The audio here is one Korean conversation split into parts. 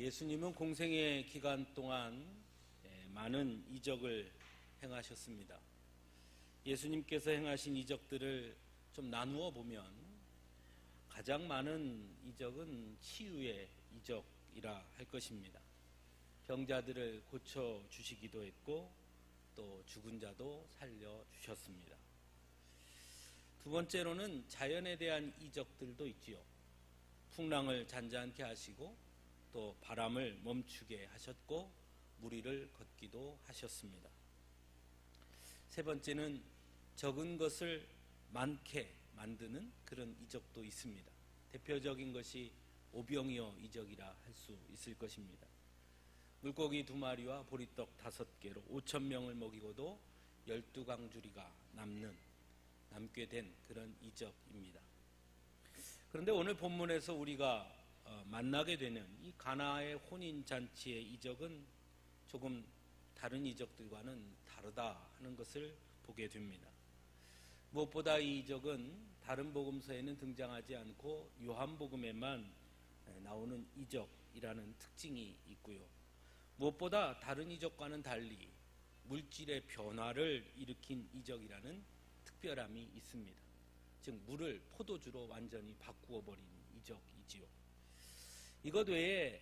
예수님은 공생의 기간 동안 많은 이적을 행하셨습니다. 예수님께서 행하신 이적들을 좀 나누어 보면 가장 많은 이적은 치유의 이적이라 할 것입니다. 병자들을 고쳐주시기도 했고 또 죽은 자도 살려주셨습니다. 두 번째로는 자연에 대한 이적들도 있지요. 풍랑을 잔잔케 하시고 또 바람을 멈추게 하셨고 무리를 걷기도 하셨습니다. 세 번째는 적은 것을 많게 만드는 그런 이적도 있습니다. 대표적인 것이 오병이어 이적이라 할 수 있을 것입니다. 물고기 2마리와 보리떡 5개로 5,000명을 먹이고도 12강주리가 남게 된 그런 이적입니다. 그런데 오늘 본문에서 우리가 만나게 되는 이 가나의 혼인잔치의 이적은 조금 다른 이적들과는 다르다 하는 것을 보게 됩니다. 무엇보다 이 이적은 다른 복음서에는 등장하지 않고 요한복음에만 나오는 이적이라는 특징이 있고요. 무엇보다 다른 이적과는 달리 물질의 변화를 일으킨 이적이라는 특별함이 있습니다. 즉 물을 포도주로 완전히 바꾸어 버린 이적이지요. 이것 외에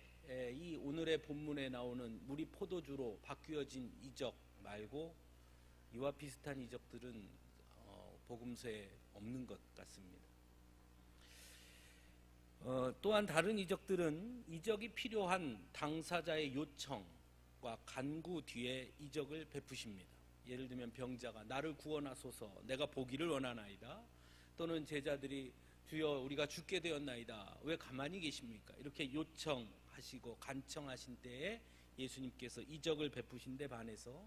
이 오늘의 본문에 나오는 물이 포도주로 바뀌어진 이적 말고 이와 비슷한 이적들은 복음서에 없는 것 같습니다. 또한 다른 이적들은 이적이 필요한 당사자의 요청과 간구 뒤에 이적을 베푸십니다. 예를 들면 병자가 나를 구원하소서 내가 보기를 원하나이다. 또는 제자들이 주여 우리가 죽게 되었나이다. 왜 가만히 계십니까? 이렇게 요청하시고 간청하신 때에 예수님께서 이적을 베푸신 데 반해서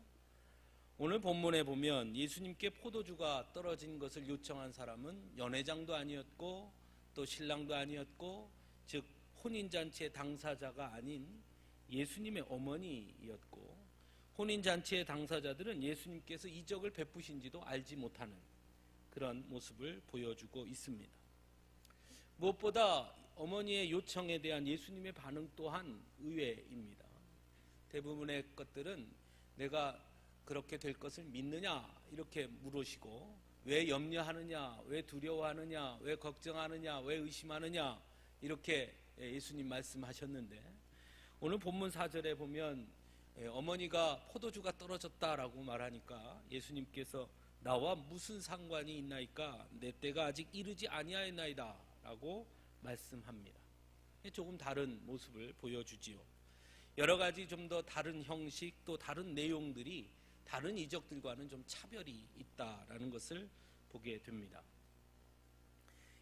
오늘 본문에 보면 예수님께 포도주가 떨어진 것을 요청한 사람은 연회장도 아니었고 또 신랑도 아니었고 즉 혼인잔치의 당사자가 아닌 예수님의 어머니였고 혼인잔치의 당사자들은 예수님께서 이적을 베푸신지도 알지 못하는 그런 모습을 보여주고 있습니다. 무엇보다 어머니의 요청에 대한 예수님의 반응 또한 의외입니다. 대부분의 것들은 내가 그렇게 될 것을 믿느냐 이렇게 물으시고 왜 염려하느냐, 왜 두려워하느냐, 왜 걱정하느냐, 왜 의심하느냐 이렇게 예수님 말씀하셨는데 오늘 본문 4절에 보면 어머니가 포도주가 떨어졌다라고 말하니까 예수님께서 나와 무슨 상관이 있나이까 내 때가 아직 이르지 아니하였나이다 라고 말씀합니다. 조금 다른 모습을 보여주지요. 여러 가지 좀 더 다른 형식 또 다른 내용들이 다른 이적들과는 좀 차별이 있다라는 것을 보게 됩니다.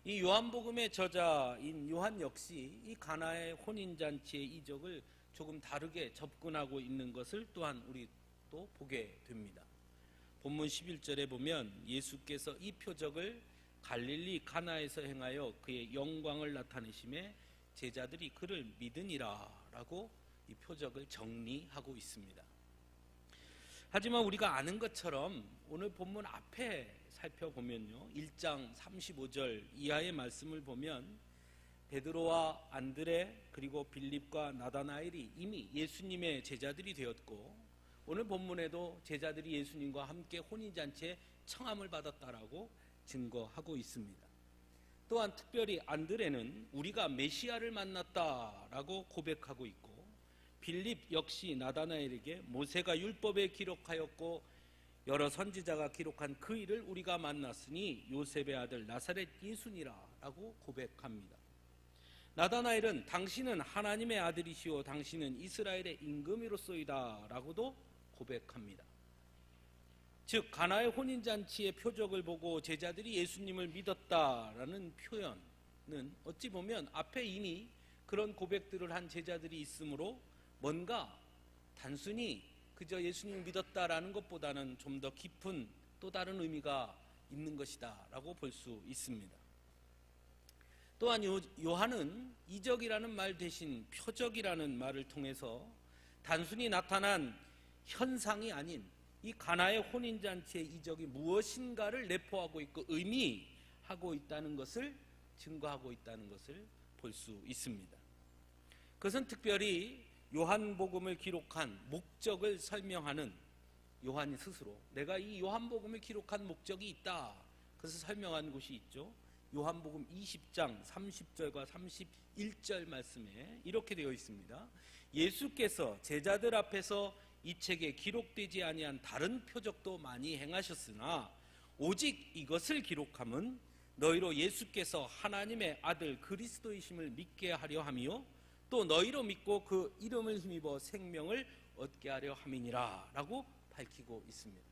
이 요한복음의 저자인 요한 역시 이 가나의 혼인잔치의 이적을 조금 다르게 접근하고 있는 것을 또한 우리 또 보게 됩니다. 본문 11절에 보면 예수께서 이 표적을 갈릴리 가나에서 행하여 그의 영광을 나타내심에 제자들이 그를 믿으니라 라고 이 표적을 정리하고 있습니다. 하지만 우리가 아는 것처럼 오늘 본문 앞에 살펴보면요 1장 35절 이하의 말씀을 보면 베드로와 안드레 그리고 빌립과 나다나엘이 이미 예수님의 제자들이 되었고 오늘 본문에도 제자들이 예수님과 함께 혼인잔치에 청함을 받았다라고 증거하고 있습니다. 또한 특별히 안드레는 우리가 메시아를 만났다라고 고백하고 있고 빌립 역시 나다나엘에게 모세가 율법에 기록하였고 여러 선지자가 기록한 그 일을 우리가 만났으니 요셉의 아들 나사렛 예수니라 라고 고백합니다. 나다나엘은 당신은 하나님의 아들이시오 당신은 이스라엘의 임금이로소이다 라고도 고백합니다. 즉 가나의 혼인잔치의 표적을 보고 제자들이 예수님을 믿었다라는 표현은 어찌 보면 앞에 이미 그런 고백들을 한 제자들이 있으므로 뭔가 단순히 그저 예수님을 믿었다라는 것보다는 좀 더 깊은 또 다른 의미가 있는 것이다 라고 볼 수 있습니다. 또한 요한은 이적이라는 말 대신 표적이라는 말을 통해서 단순히 나타난 현상이 아닌 이 가나의 혼인잔치의 이적이 무엇인가를 내포하고 있고 의미하고 있다는 것을 증거하고 있다는 것을 볼 수 있습니다. 그것은 특별히 요한복음을 기록한 목적을 설명하는 요한이 스스로 내가 이 요한복음을 기록한 목적이 있다, 그것을 설명한 곳이 있죠. 요한복음 20장 30절과 31절 말씀에 이렇게 되어 있습니다. 예수께서 제자들 앞에서 이 책에 기록되지 아니한 다른 표적도 많이 행하셨으나 오직 이것을 기록함은 너희로 예수께서 하나님의 아들 그리스도이심을 믿게 하려 함이요 또 너희로 믿고 그 이름을 힘입어 생명을 얻게 하려 함이니라 라고 밝히고 있습니다.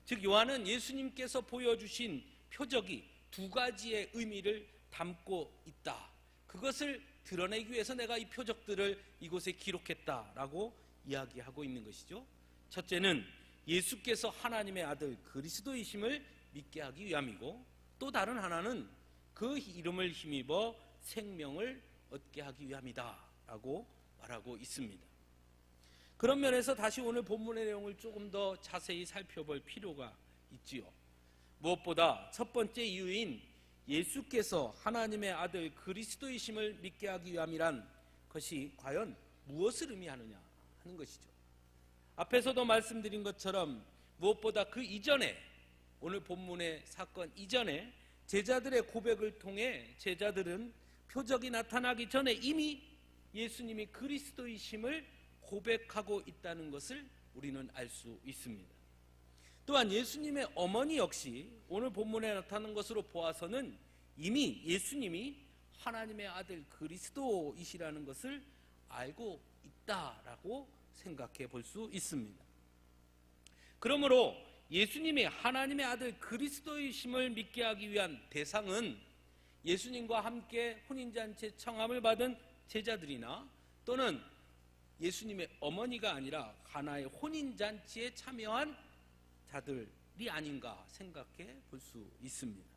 즉 요한은 예수님께서 보여주신 표적이 두 가지의 의미를 담고 있다, 그것을 드러내기 위해서 내가 이 표적들을 이곳에 기록했다라고 이야기하고 있는 것이죠. 첫째는 예수께서 하나님의 아들 그리스도이심을 믿게 하기 위함이고, 또 다른 하나는 그 이름을 힘입어 생명을 얻게 하기 위함이다 라고 말하고 있습니다. 그런 면에서 다시 오늘 본문의 내용을 조금 더 자세히 살펴볼 필요가 있지요. 무엇보다 첫 번째 이유인 예수께서 하나님의 아들 그리스도이심을 믿게 하기 위함이란 것이 과연 무엇을 의미하느냐 하는 것이죠. 앞에서도 말씀드린 것처럼 무엇보다 그 이전에, 오늘 본문의 사건 이전에 제자들의 고백을 통해 제자들은 표적이 나타나기 전에 이미 예수님이 그리스도이심을 고백하고 있다는 것을 우리는 알 수 있습니다. 또한 예수님의 어머니 역시 오늘 본문에 나타난 것으로 보아서는 이미 예수님이 하나님의 아들 그리스도이시라는 것을 알고 있다라고 생각해 볼 수 있습니다. 그러므로 예수님이 하나님의 아들 그리스도이심을 믿게 하기 위한 대상은 예수님과 함께 혼인잔치에 청함을 받은 제자들이나 또는 예수님의 어머니가 아니라 가나의 혼인잔치에 참여한 자들이 아닌가 생각해 볼 수 있습니다.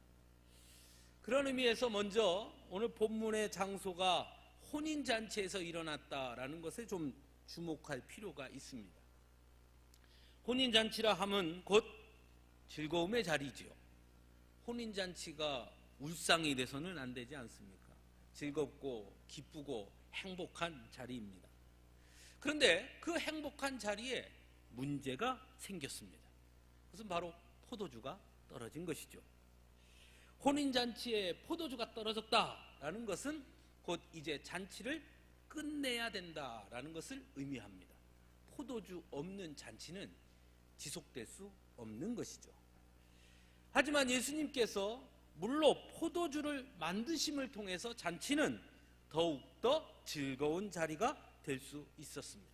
그런 의미에서 먼저 오늘 본문의 장소가 혼인잔치에서 일어났다라는 것에 좀 주목할 필요가 있습니다. 혼인잔치라 함은 곧 즐거움의 자리지요. 혼인잔치가 울상이 돼서는 안 되지 않습니까? 즐겁고 기쁘고 행복한 자리입니다. 그런데 그 행복한 자리에 문제가 생겼습니다. 그것은 바로 포도주가 떨어진 것이죠. 혼인잔치에 포도주가 떨어졌다라는 것은 곧 이제 잔치를 끝내야 된다라는 것을 의미합니다. 포도주 없는 잔치는 지속될 수 없는 것이죠. 하지만 예수님께서 물로 포도주를 만드심을 통해서 잔치는 더욱더 즐거운 자리가 될 수 있었습니다.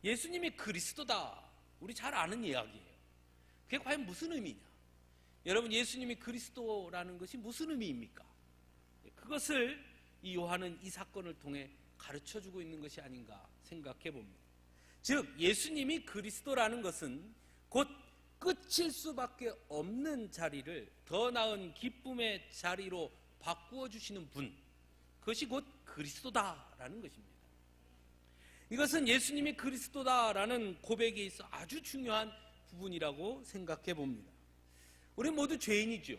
예수님이 그리스도다, 우리 잘 아는 이야기예요. 그게 과연 무슨 의미냐? 여러분, 예수님이 그리스도라는 것이 무슨 의미입니까? 그것을 이 요한은 이 사건을 통해 가르쳐주고 있는 것이 아닌가 생각해 봅니다. 즉 예수님이 그리스도라는 것은 곧 끝일 수밖에 없는 자리를 더 나은 기쁨의 자리로 바꾸어 주시는 분, 그것이 곧 그리스도다라는 것입니다. 이것은 예수님이 그리스도다라는 고백에 있어 아주 중요한 부분이라고 생각해 봅니다. 우리 모두 죄인이죠.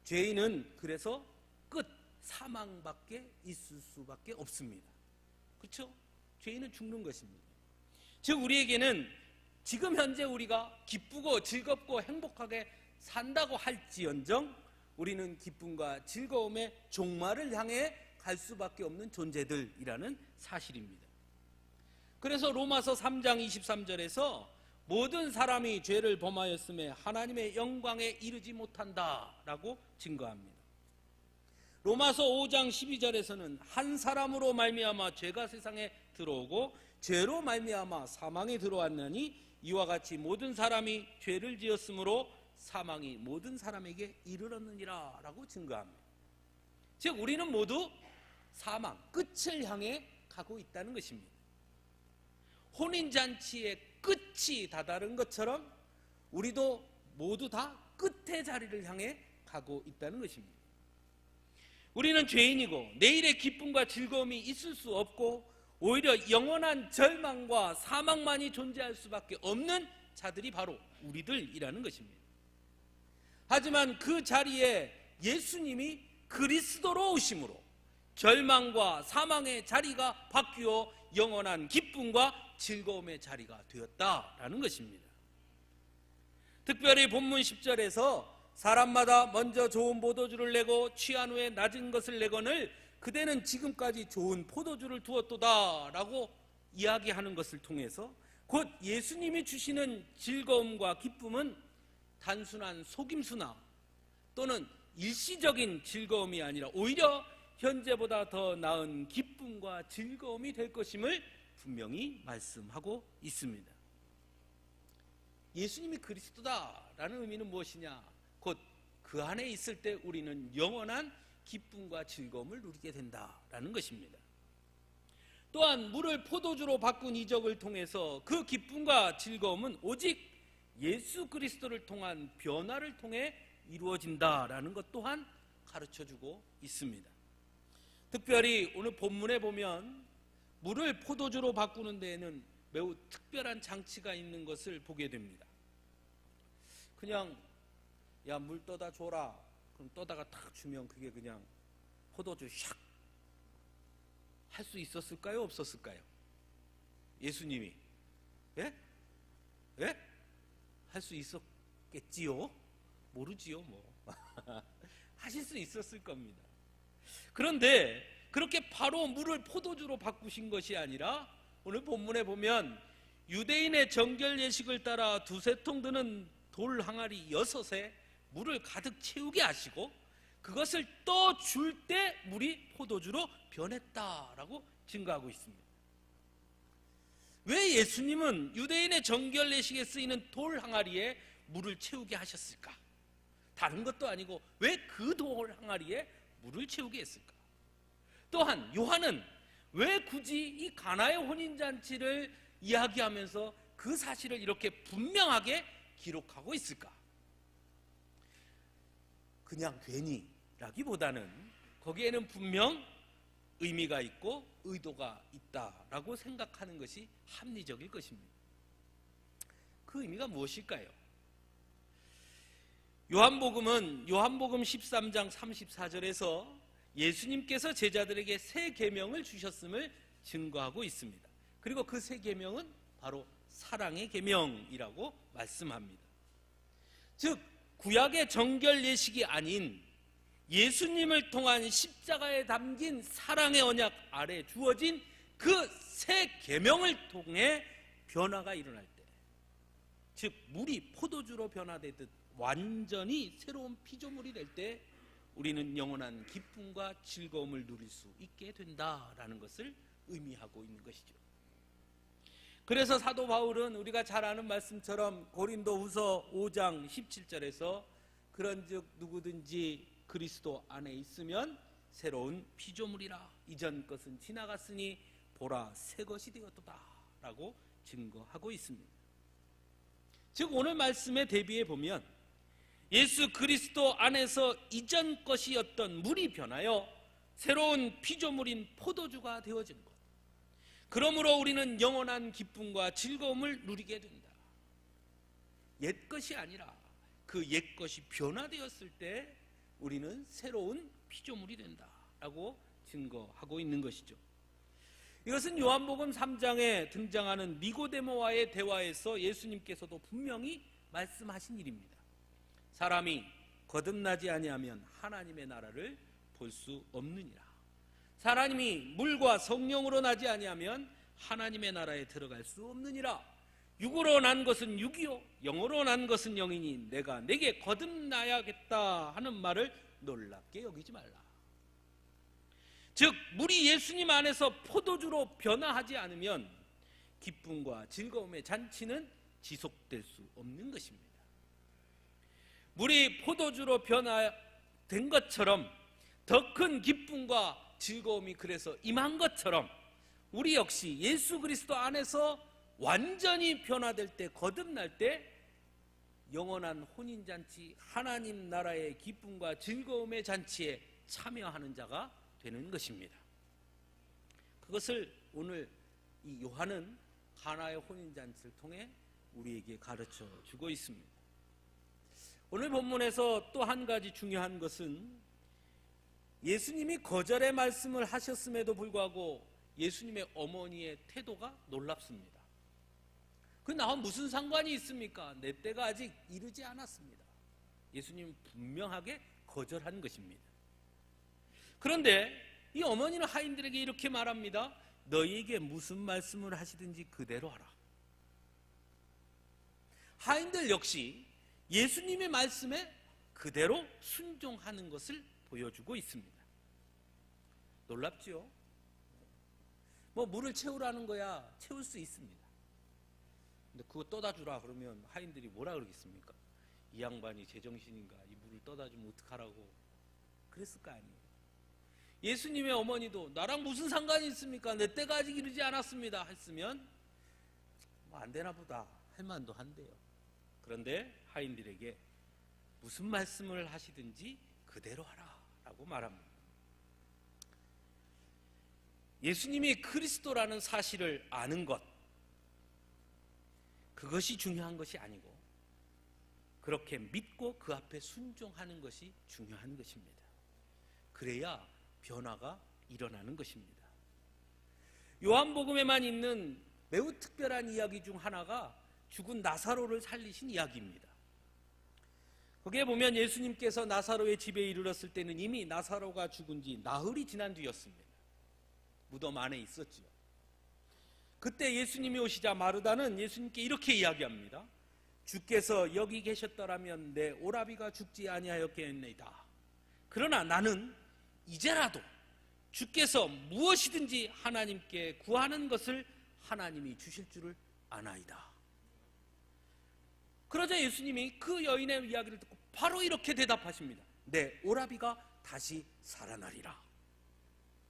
죄인은 그래서 끝, 사망밖에 있을 수밖에 없습니다. 그렇죠? 죄인은 죽는 것입니다. 즉 우리에게는 지금 현재 우리가 기쁘고 즐겁고 행복하게 산다고 할지언정 우리는 기쁨과 즐거움의 종말을 향해 갈 수밖에 없는 존재들이라는 사실입니다. 그래서 로마서 3장 23절에서 모든 사람이 죄를 범하였음에 하나님의 영광에 이르지 못한다라고 증거합니다. 로마서 5장 12절에서는 한 사람으로 말미암아 죄가 세상에 들어오고 죄로 말미암아 사망에 들어왔느니 이와 같이 모든 사람이 죄를 지었으므로 사망이 모든 사람에게 이르렀느니라 라고 증거합니다. 즉 우리는 모두 사망, 끝을 향해 가고 있다는 것입니다. 혼인잔치의 끝이 다다른 것처럼 우리도 모두 다 끝의 자리를 향해 가고 있다는 것입니다. 우리는 죄인이고 내일의 기쁨과 즐거움이 있을 수 없고 오히려 영원한 절망과 사망만이 존재할 수밖에 없는 자들이 바로 우리들이라는 것입니다. 하지만 그 자리에 예수님이 그리스도로 오심으로 절망과 사망의 자리가 바뀌어 영원한 기쁨과 즐거움의 자리가 되었다라는 것입니다. 특별히 본문 10절에서 사람마다 먼저 좋은 포도주를 내고 취한 후에 낮은 것을 내거늘 그대는 지금까지 좋은 포도주를 두었도다 라고 이야기하는 것을 통해서 곧 예수님이 주시는 즐거움과 기쁨은 단순한 속임수나 또는 일시적인 즐거움이 아니라 오히려 현재보다 더 나은 기쁨과 즐거움이 될 것임을 분명히 말씀하고 있습니다. 예수님이 그리스도다라는 의미는 무엇이냐? 곧 그 안에 있을 때 우리는 영원한 기쁨과 즐거움을 누리게 된다라는 것입니다. 또한 물을 포도주로 바꾼 이적을 통해서 그 기쁨과 즐거움은 오직 예수 그리스도를 통한 변화를 통해 이루어진다라는 것 또한 가르쳐주고 있습니다. 특별히 오늘 본문에 보면 물을 포도주로 바꾸는 데에는 매우 특별한 장치가 있는 것을 보게 됩니다. 그냥 야, 물 떠다 줘라. 그럼 떠다가 탁 주면 그게 그냥 포도주 샥 할 수 있었을까요? 없었을까요? 예수님이 예? 예? 할 수 있었겠지요? 모르지요 뭐. 하실 수 있었을 겁니다. 그런데 그렇게 바로 물을 포도주로 바꾸신 것이 아니라 오늘 본문에 보면 유대인의 정결 예식을 따라 두세 통 드는 돌 항아리 6에 물을 가득 채우게 하시고 그것을 떠줄 때 물이 포도주로 변했다라고 증거하고 있습니다. 왜 예수님은 유대인의 정결 예식에 쓰이는 돌 항아리에 물을 채우게 하셨을까? 다른 것도 아니고 왜 그 돌 항아리에 물을 채우게 했을까? 또한 요한은 왜 굳이 이 가나의 혼인잔치를 이야기하면서 그 사실을 이렇게 분명하게 기록하고 있을까? 그냥 괜히라기보다는 거기에는 분명 의미가 있고 의도가 있다라고 생각하는 것이 합리적일 것입니다. 그 의미가 무엇일까요? 요한복음 13장 34절에서 예수님께서 제자들에게 새 계명을 주셨음을 증거하고 있습니다. 그리고 그 새 계명은 바로 사랑의 계명이라고 말씀합니다. 즉 구약의 정결 예식이 아닌 예수님을 통한 십자가에 담긴 사랑의 언약 아래 주어진 그 새 계명을 통해 변화가 일어날 때, 즉 물이 포도주로 변화되듯 완전히 새로운 피조물이 될 때 우리는 영원한 기쁨과 즐거움을 누릴 수 있게 된다라는 것을 의미하고 있는 것이죠. 그래서 사도 바울은 우리가 잘 아는 말씀처럼 고린도후서 5장 17절에서 그런즉 누구든지 그리스도 안에 있으면 새로운 피조물이라 이전 것은 지나갔으니 보라 새 것이 되었도다 라고 증거하고 있습니다. 즉 오늘 말씀에 대비해 보면 예수 그리스도 안에서 이전 것이었던 물이 변하여 새로운 피조물인 포도주가 되어진 것, 그러므로 우리는 영원한 기쁨과 즐거움을 누리게 된다. 옛 것이 아니라 그 옛 것이 변화되었을 때 우리는 새로운 피조물이 된다라고 증거하고 있는 것이죠. 이것은 요한복음 3장에 등장하는 니고데모와의 대화에서 예수님께서도 분명히 말씀하신 일입니다. 사람이 거듭나지 아니하면 하나님의 나라를 볼 수 없느니라. 사람이 물과 성령으로 나지 아니하면 하나님의 나라에 들어갈 수 없느니라. 육으로 난 것은 육이요 영으로 난 것은 영이니 내가 내게 거듭나야겠다 하는 말을 놀랍게 여기지 말라. 즉 물이 예수님 안에서 포도주로 변화하지 않으면 기쁨과 즐거움의 잔치는 지속될 수 없는 것입니다. 물이 포도주로 변화된 것처럼 더 큰 기쁨과 즐거움이 그래서 임한 것처럼 우리 역시 예수 그리스도 안에서 완전히 변화될 때, 거듭날 때 영원한 혼인잔치, 하나님 나라의 기쁨과 즐거움의 잔치에 참여하는 자가 되는 것입니다. 그것을 오늘 이 요한은 가나의 혼인잔치를 통해 우리에게 가르쳐 주고 있습니다. 오늘 본문에서 또 한 가지 중요한 것은 예수님이 거절의 말씀을 하셨음에도 불구하고 예수님의 어머니의 태도가 놀랍습니다. 그 나와 무슨 상관이 있습니까? 내 때가 아직 이르지 않았습니다. 예수님은 분명하게 거절한 것입니다. 그런데 이 어머니는 하인들에게 이렇게 말합니다. 너희에게 무슨 말씀을 하시든지 그대로 하라. 하인들 역시 예수님의 말씀에 그대로 순종하는 것을 보여주고 있습니다. 놀랍죠? 물을 채우라는 거야 채울 수 있습니다. 근데 그거 떠다 주라 그러면 하인들이 뭐라 그러겠습니까? 이 양반이 제정신인가? 이 물을 떠다 주면 어떡하라고 그랬을 거 아니에요. 예수님의 어머니도 나랑 무슨 상관이 있습니까? 내 때가 아직 이르지 않았습니다 했으면 안 되나 보다 할 만도 한데요. 그런데 하인들에게 무슨 말씀을 하시든지 그대로 하라 라고 말합니다. 예수님이 그리스도라는 사실을 아는 것, 그것이 중요한 것이 아니고 그렇게 믿고 그 앞에 순종하는 것이 중요한 것입니다. 그래야 변화가 일어나는 것입니다. 요한복음에만 있는 매우 특별한 이야기 중 하나가 죽은 나사로를 살리신 이야기입니다. 거기에 보면 예수님께서 나사로의 집에 이르렀을 때는 이미 나사로가 죽은 지 나흘이 지난 뒤였습니다. 무덤 안에 있었지요. 그때 예수님이 오시자 마르다는 예수님께 이렇게 이야기합니다. 주께서 여기 계셨더라면 내 오라비가 죽지 아니하였겠나이다. 그러나 나는 이제라도 주께서 무엇이든지 하나님께 구하는 것을 하나님이 주실 줄을 아나이다. 그러자 예수님이 그 여인의 이야기를 듣고 바로 이렇게 대답하십니다. 내 오라비가 다시 살아나리라.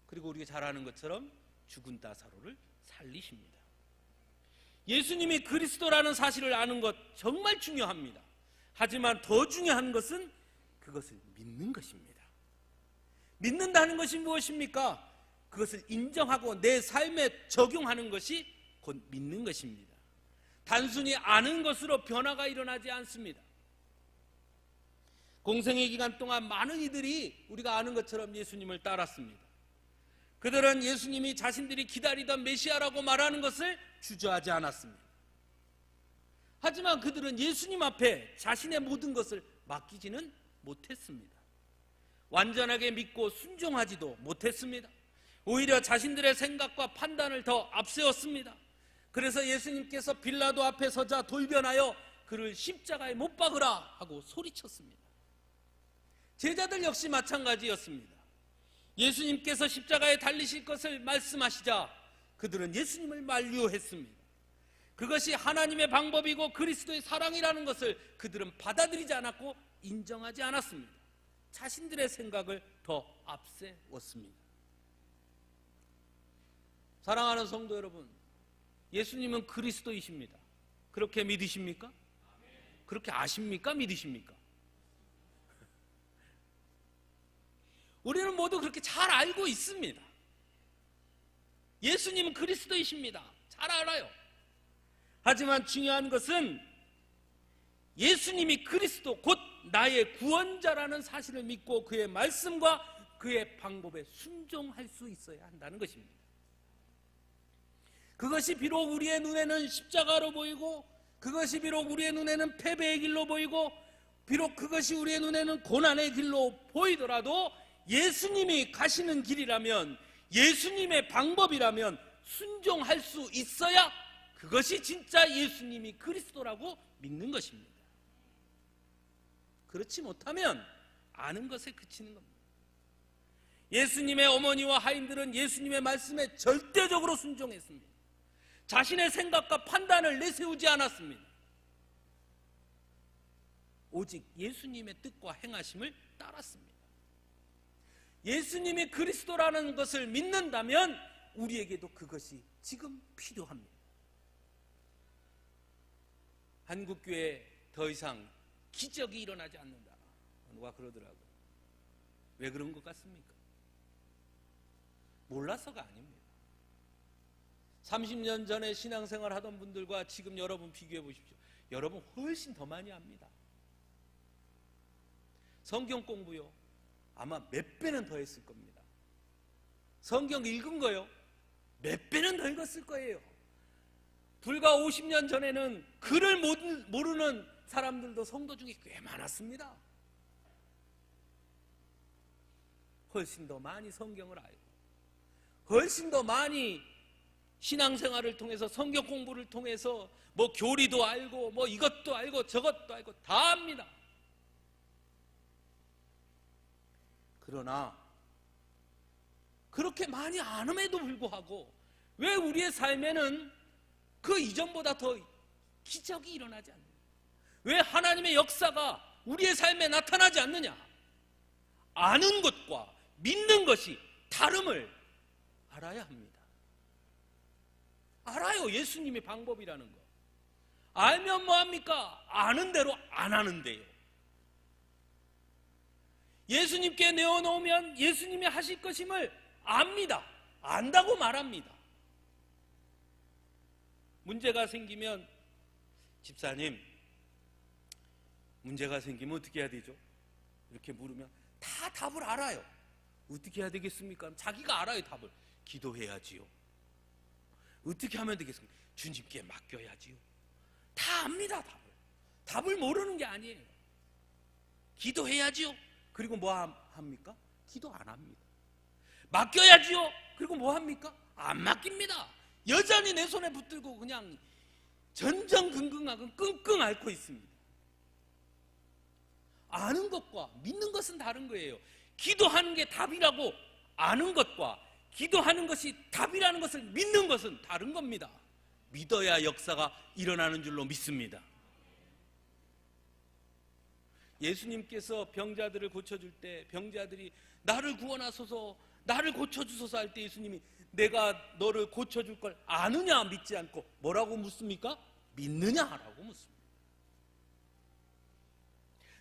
그리고 우리가 잘 아는 것처럼 죽은 나사로를 살리십니다. 예수님이 그리스도라는 사실을 아는 것 정말 중요합니다. 하지만 더 중요한 것은 그것을 믿는 것입니다. 믿는다는 것이 무엇입니까? 그것을 인정하고 내 삶에 적용하는 것이 곧 믿는 것입니다. 단순히 아는 것으로 변화가 일어나지 않습니다. 공생의 기간 동안 많은 이들이 우리가 아는 것처럼 예수님을 따랐습니다. 그들은 예수님이 자신들이 기다리던 메시아라고 말하는 것을 주저하지 않았습니다. 하지만 그들은 예수님 앞에 자신의 모든 것을 맡기지는 못했습니다. 완전하게 믿고 순종하지도 못했습니다. 오히려 자신들의 생각과 판단을 더 앞세웠습니다. 그래서 예수님께서 빌라도 앞에 서자 돌변하여 그를 십자가에 못 박으라 하고 소리쳤습니다. 제자들 역시 마찬가지였습니다. 예수님께서 십자가에 달리실 것을 말씀하시자 그들은 예수님을 만류했습니다. 그것이 하나님의 방법이고 그리스도의 사랑이라는 것을 그들은 받아들이지 않았고 인정하지 않았습니다. 자신들의 생각을 더 앞세웠습니다. 사랑하는 성도 여러분, 예수님은 그리스도이십니다. 그렇게 믿으십니까? 그렇게 아십니까? 믿으십니까? 우리는 모두 그렇게 잘 알고 있습니다. 예수님은 그리스도이십니다. 잘 알아요. 하지만 중요한 것은 예수님이 그리스도 곧 나의 구원자라는 사실을 믿고 그의 말씀과 그의 방법에 순종할 수 있어야 한다는 것입니다. 그것이 비록 우리의 눈에는 십자가로 보이고 그것이 비록 우리의 눈에는 패배의 길로 보이고 비록 그것이 우리의 눈에는 고난의 길로 보이더라도 예수님이 가시는 길이라면 예수님의 방법이라면 순종할 수 있어야 그것이 진짜 예수님이 그리스도라고 믿는 것입니다. 그렇지 못하면 아는 것에 그치는 겁니다. 예수님의 어머니와 하인들은 예수님의 말씀에 절대적으로 순종했습니다. 자신의 생각과 판단을 내세우지 않았습니다. 오직 예수님의 뜻과 행하심을 따랐습니다. 예수님이 그리스도라는 것을 믿는다면 우리에게도 그것이 지금 필요합니다. 한국교회에 더 이상 기적이 일어나지 않는다. 누가 그러더라고요. 왜 그런 것 같습니까? 몰라서가 아닙니다. 30년 전에 신앙생활 하던 분들과 지금 여러분 비교해 보십시오. 여러분 훨씬 더 많이 압니다. 성경 공부요. 아마 몇 배는 더 했을 겁니다. 성경 읽은 거요, 몇 배는 더 읽었을 거예요. 불과 50년 전에는 글을 모르는 사람들도 성도 중에 꽤 많았습니다. 훨씬 더 많이 성경을 알고, 훨씬 더 많이 신앙생활을 통해서, 성경 공부를 통해서 뭐 교리도 알고 뭐 이것도 알고 저것도 알고 다 압니다. 그러나 그렇게 많이 안음에도 불구하고 왜 우리의 삶에는 그 이전보다 더 기적이 일어나지 않느냐? 왜 하나님의 역사가 우리의 삶에 나타나지 않느냐? 아는 것과 믿는 것이 다름을 알아야 합니다. 알아요. 예수님의 방법이라는 거. 알면 뭐합니까? 아는 대로 안 하는데요. 예수님께 내어놓으면 예수님이 하실 것임을 압니다. 안다고 말합니다. 문제가 생기면, 집사님, 문제가 생기면 어떻게 해야 되죠? 이렇게 물으면 다 답을 알아요. 어떻게 해야 되겠습니까? 자기가 알아요, 답을. 기도해야지요. 어떻게 하면 되겠습니까? 주님께 맡겨야지요. 다 압니다, 답을. 답을 모르는 게 아니에요. 기도해야지요. 그리고 뭐 합니까? 기도 안 합니다. 맡겨야지요. 그리고 뭐 합니까? 안 맡깁니다. 여전히 내 손에 붙들고 그냥 전전긍긍하고 끙끙 앓고 있습니다. 아는 것과 믿는 것은 다른 거예요. 기도하는 게 답이라고 아는 것과 기도하는 것이 답이라는 것을 믿는 것은 다른 겁니다. 믿어야 역사가 일어나는 줄로 믿습니다. 예수님께서 병자들을 고쳐줄 때 병자들이 나를 구원하소서, 나를 고쳐주소서 할 때 예수님이 내가 너를 고쳐줄 걸 아느냐 믿지 않고 뭐라고 묻습니까? 믿느냐라고 묻습니다.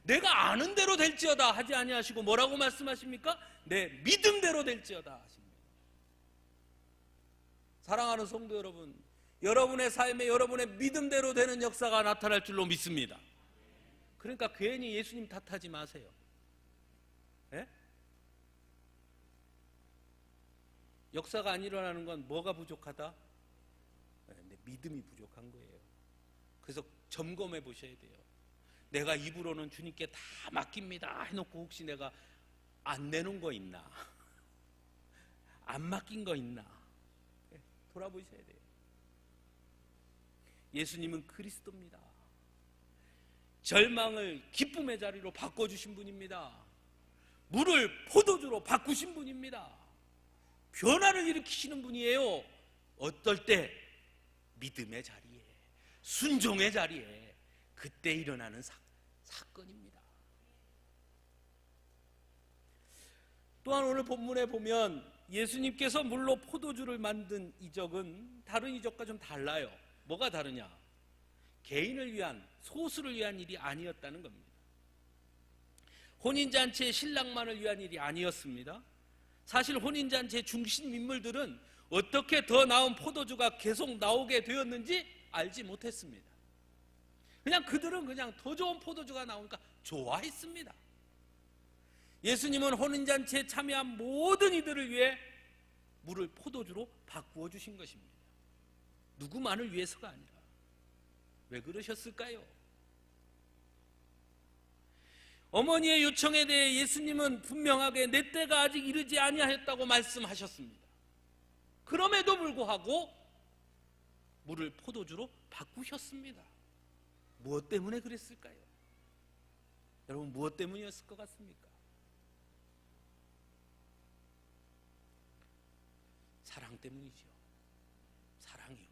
내가 아는 대로 될지어다 하지 아니하시고 뭐라고 말씀하십니까? 내 믿음대로 될지어다 하십니다. 사랑하는 성도 여러분, 여러분의 삶에 여러분의 믿음대로 되는 역사가 나타날 줄로 믿습니다. 그러니까 괜히 예수님 탓하지 마세요. 예? 역사가 안 일어나는 건 뭐가 부족하다? 내 믿음이 부족한 거예요. 그래서 점검해 보셔야 돼요. 내가 입으로는 주님께 다 맡깁니다 해놓고 혹시 내가 안 내놓은 거 있나? 안 맡긴 거 있나? 돌아보셔야 돼요. 예수님은 그리스도입니다. 절망을 기쁨의 자리로 바꿔주신 분입니다. 물을 포도주로 바꾸신 분입니다. 변화를 일으키시는 분이에요. 어떨 때? 믿음의 자리에, 순종의 자리에, 그때 일어나는 사건입니다. 또한 오늘 본문에 보면 예수님께서 물로 포도주를 만든 이적은 다른 이적과 좀 달라요. 뭐가 다르냐? 개인을 위한, 소수를 위한 일이 아니었다는 겁니다. 혼인잔치의 신랑만을 위한 일이 아니었습니다. 사실 혼인잔치의 중심 인물들은 어떻게 더 나은 포도주가 계속 나오게 되었는지 알지 못했습니다. 그냥 그들은 그냥 더 좋은 포도주가 나오니까 좋아했습니다. 예수님은 혼인잔치에 참여한 모든 이들을 위해 물을 포도주로 바꾸어 주신 것입니다. 누구만을 위해서가 아니라. 왜 그러셨을까요? 어머니의 요청에 대해 예수님은 분명하게 내 때가 아직 이르지 아니하였다고 말씀하셨습니다. 그럼에도 불구하고 물을 포도주로 바꾸셨습니다. 무엇 때문에 그랬을까요? 여러분, 무엇 때문이었을 것 같습니까? 사랑 때문이죠. 사랑이요.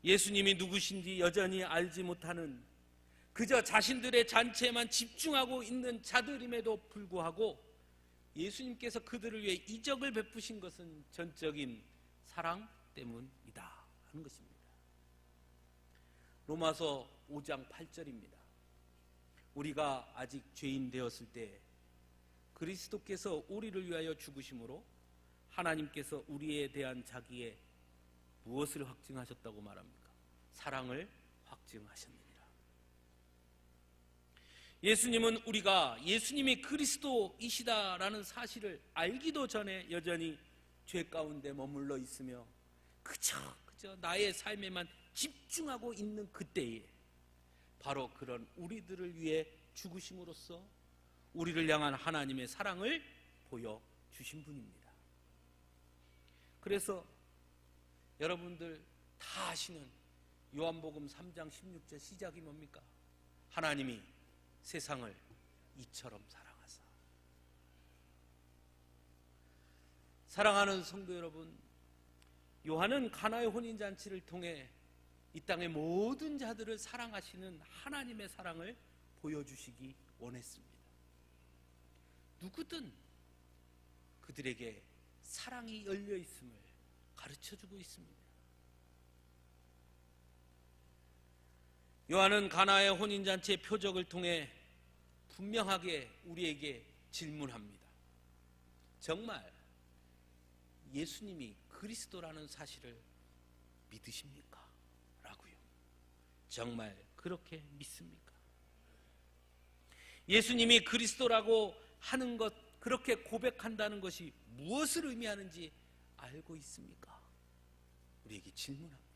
예수님이 누구신지 여전히 알지 못하는, 그저 자신들의 잔치에만 집중하고 있는 자들임에도 불구하고 예수님께서 그들을 위해 이적을 베푸신 것은 전적인 사랑 때문이다 하는 것입니다. 로마서 5장 8절입니다. 우리가 아직 죄인 되었을 때 그리스도께서 우리를 위하여 죽으심으로 하나님께서 우리에 대한 자기의 무엇을 확증하셨다고 말합니까? 사랑을 확증하셨느니라. 예수님은 우리가 예수님이 그리스도이시다라는 사실을 알기도 전에 여전히 죄 가운데 머물러 있으며 그저 나의 삶에만 집중하고 있는 그때에 바로 그런 우리들을 위해 죽으심으로써 우리를 향한 하나님의 사랑을 보여주신 분입니다. 그래서 여러분들 다 아시는 요한복음 3장 16절 시작이 뭡니까? 하나님이 세상을 이처럼 사랑하사. 사랑하는 성도 여러분, 요한은 가나의 혼인잔치를 통해 이 땅의 모든 자들을 사랑하시는 하나님의 사랑을 보여주시기 원했습니다. 누구든 그들에게 사랑이 열려 있음을 가르쳐주고 있습니다. 요한은 가나의 혼인잔치의 표적을 통해 분명하게 우리에게 질문합니다. 정말 예수님이 그리스도라는 사실을 믿으십니까? 라고요. 정말 그렇게 믿습니까? 예수님이 그리스도라고 하는 것, 그렇게 고백한다는 것이 무엇을 의미하는지 알고 있습니까? 우리에게 질문합니다.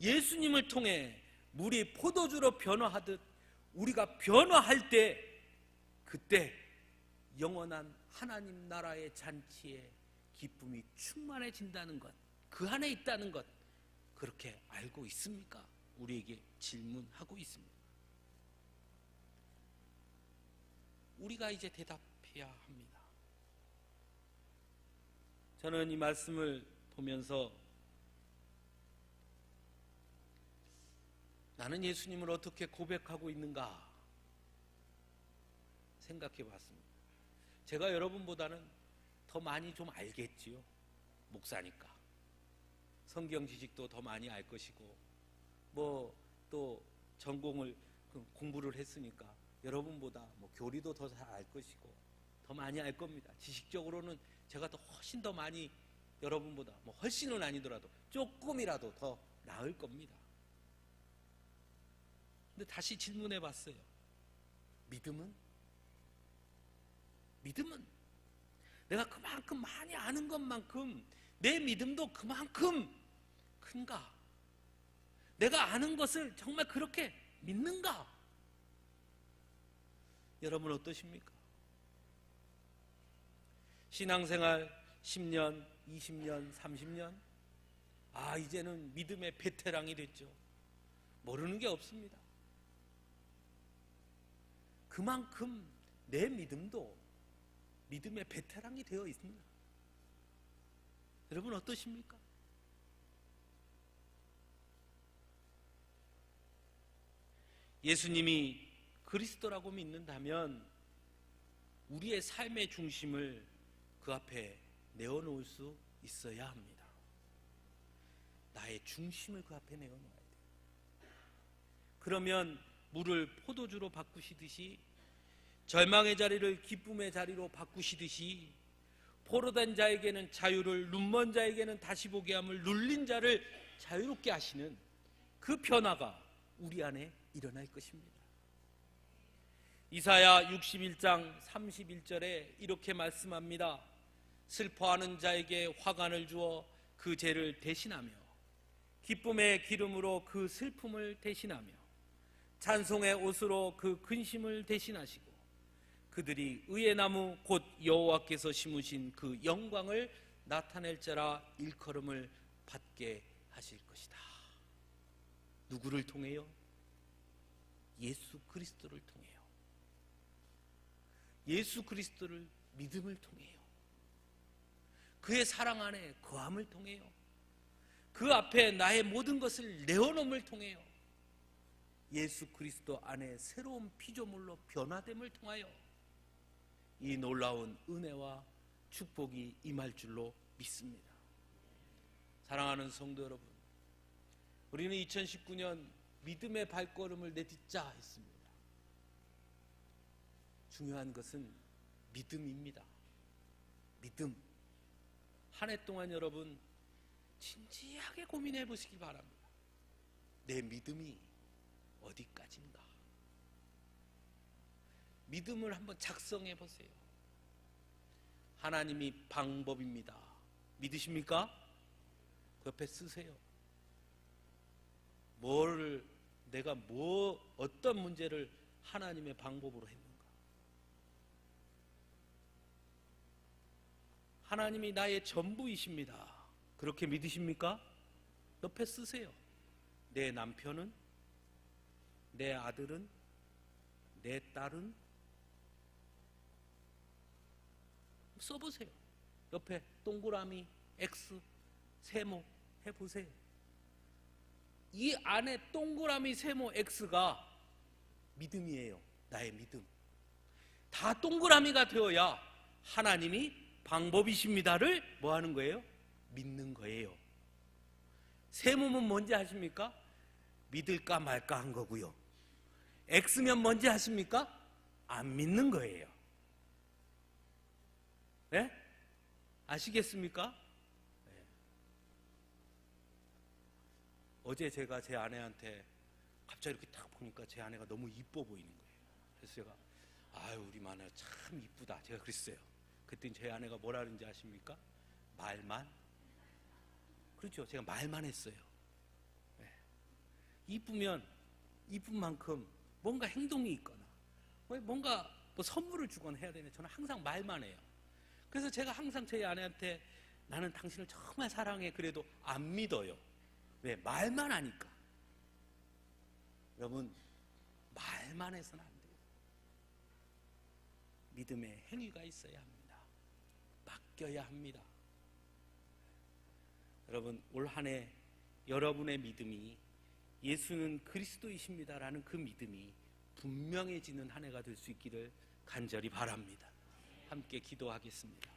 예수님을 통해 물이 포도주로 변화하듯 우리가 변화할 때 그때 영원한 하나님 나라의 잔치에 기쁨이 충만해진다는 것, 그 안에 있다는 것, 그렇게 알고 있습니까? 우리에게 질문하고 있습니다. 우리가 이제 대답해야 합니다. 저는 이 말씀을 보면서 나는 예수님을 어떻게 고백하고 있는가 생각해 봤습니다. 제가 여러분보다는 더 많이 좀 알겠지요. 목사니까. 성경 지식도 더 많이 알 것이고 뭐 또 전공을 공부를 했으니까 여러분보다 뭐 교리도 더 잘 알 것이고 더 많이 알 겁니다. 지식적으로는 제가 더 훨씬 더 많이 여러분보다 뭐 훨씬은 아니더라도 조금이라도 더 나을 겁니다. 근데 다시 질문해 봤어요. 믿음은 내가 그만큼 많이 아는 것만큼 내 믿음도 그만큼 큰가? 내가 아는 것을 정말 그렇게 믿는가? 여러분 어떠십니까? 신앙생활 10년, 20년, 30년? 이제는 믿음의 베테랑이 됐죠. 모르는 게 없습니다. 그만큼 내 믿음도 믿음의 베테랑이 되어 있습니다. 여러분 어떠십니까? 예수님이 그리스도라고 믿는다면 우리의 삶의 중심을 그 앞에 내어놓을 수 있어야 합니다. 나의 중심을 그 앞에 내어놓아야 돼요. 그러면 물을 포도주로 바꾸시듯이 절망의 자리를 기쁨의 자리로 바꾸시듯이 포로된 자에게는 자유를, 눈먼 자에게는 다시 보게 함을, 눌린 자를 자유롭게 하시는 그 변화가 우리 안에 일어날 것입니다. 이사야 61장 31절에 이렇게 말씀합니다. 슬퍼하는 자에게 화관을 주어 그 죄를 대신하며 기쁨의 기름으로 그 슬픔을 대신하며 찬송의 옷으로 그 근심을 대신하시고 그들이 의의 나무 곧 여호와께서 심으신 그 영광을 나타낼 자라 일컬음을 받게 하실 것이다. 누구를 통해요? 예수 그리스도를 통해요. 예수 그리스도를 믿음을 통해요. 그의 사랑 안에 거함을 통해요. 그 앞에 나의 모든 것을 내어놓음을 통해요. 예수 그리스도 안에 새로운 피조물로 변화됨을 통하여 이 놀라운 은혜와 축복이 임할 줄로 믿습니다. 사랑하는 성도 여러분, 우리는 2019년 믿음의 발걸음을 내딛자 했습니다. 중요한 것은 믿음입니다. 믿음. 한 해 동안 여러분 진지하게 고민해 보시기 바랍니다. 내 믿음이 어디까지인가? 믿음을 한번 작성해 보세요. 하나님이 방법입니다. 믿으십니까? 그 옆에 쓰세요. 내가 어떤 문제를 하나님의 방법으로 했는가? 하나님이 나의 전부이십니다. 그렇게 믿으십니까? 옆에 쓰세요. 내 남편은, 내 아들은, 내 딸은, 써보세요. 옆에 동그라미, X, 세모 해보세요. 이 안에 동그라미, 세모, X가 믿음이에요. 나의 믿음. 다 동그라미가 되어야 하나님이 방법이십니다를 뭐 하는 거예요? 믿는 거예요. 세모는 뭔지 아십니까? 믿을까 말까 한 거고요. X면 뭔지 아십니까? 안 믿는 거예요. 네? 아시겠습니까? 네. 어제 제가 제 아내한테 갑자기 이렇게 딱 보니까 제 아내가 너무 이뻐 보이는 거예요. 그래서 제가 아유 우리 마누라 참 이쁘다 제가 그랬어요. 그랬더니 제 아내가 뭐라 그런지 아십니까? 말만? 그렇죠. 제가 말만 했어요. 네. 이쁘면 이쁜 만큼 뭔가 행동이 있거나 뭔가 선물을 주거나 해야 되는데 저는 항상 말만 해요. 그래서 제가 항상 제 아내한테 나는 당신을 정말 사랑해 그래도 안 믿어요. 왜? 말만 하니까. 여러분 말만 해서는 안 돼요. 믿음의 행위가 있어야 합니다. 맡겨야 합니다. 여러분 올 한 해 여러분의 믿음이 예수는 그리스도이십니다라는 그 믿음이 분명해지는 한 해가 될 수 있기를 간절히 바랍니다. 함께 기도하겠습니다.